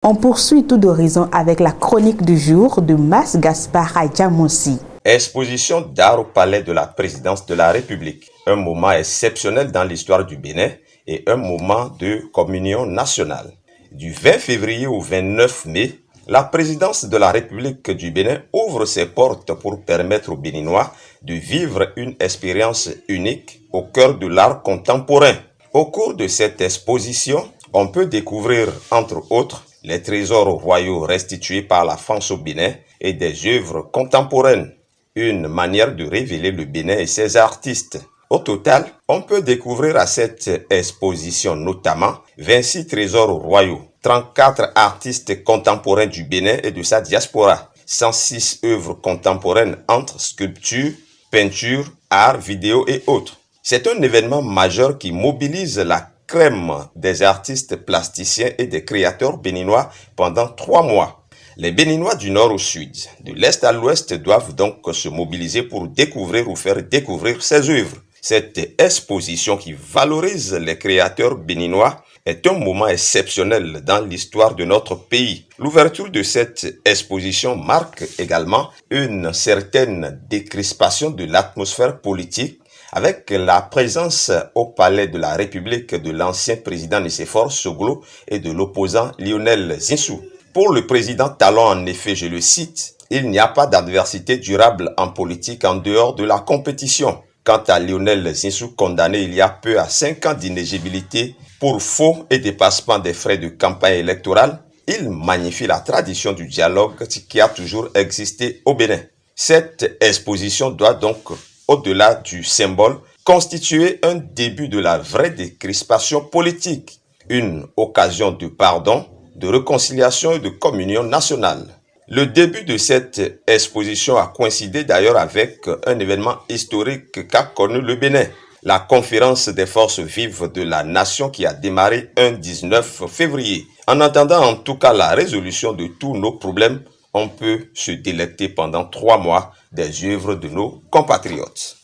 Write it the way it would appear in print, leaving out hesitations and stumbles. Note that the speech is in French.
On poursuit tout d'horizon avec la chronique du jour de Mas Gaspard Adjamossi. Exposition d'art au palais de la présidence de la République. Un moment exceptionnel dans l'histoire du Bénin et un moment de communion nationale. Du 20 février au 29 mai, la présidence de la République du Bénin ouvre ses portes pour permettre aux Béninois de vivre une expérience unique au cœur de l'art contemporain. Au cours de cette exposition, on peut découvrir, entre autres, les trésors royaux restitués par la France au Bénin et des œuvres contemporaines. Une manière de révéler le Bénin et ses artistes. Au total, on peut découvrir à cette exposition notamment 26 trésors royaux, 34 artistes contemporains du Bénin et de sa diaspora, 106 œuvres contemporaines entre sculpture, peinture, art, vidéo et autres. C'est un événement majeur qui mobilise la crème des artistes plasticiens et des créateurs béninois pendant 3 mois. Les Béninois du nord au sud, de l'est à l'ouest doivent donc se mobiliser pour découvrir ou faire découvrir ces œuvres. Cette exposition qui valorise les créateurs béninois est un moment exceptionnel dans l'histoire de notre pays. L'ouverture de cette exposition marque également une certaine décrispation de l'atmosphère politique avec la présence au palais de la République de l'ancien président Nicéphore Soglo et de l'opposant Lionel Zinsou. Pour le président Talon, en effet, je le cite, « Il n'y a pas d'adversité durable en politique en dehors de la compétition ». Quant à Lionel Zinsou, condamné il y a peu à 5 ans d'inéligibilité pour faux et dépassement des frais de campagne électorale, il magnifie la tradition du dialogue qui a toujours existé au Bénin. Cette exposition doit donc, au-delà du symbole, constituer un début de la vraie décrispation politique, une occasion de pardon, de réconciliation et de communion nationale. Le début de cette exposition a coïncidé d'ailleurs avec un événement historique qu'a connu le Bénin, la conférence des forces vives de la nation qui a démarré un 19 février. En attendant en tout cas la résolution de tous nos problèmes, on peut se délecter pendant 3 mois des œuvres de nos compatriotes.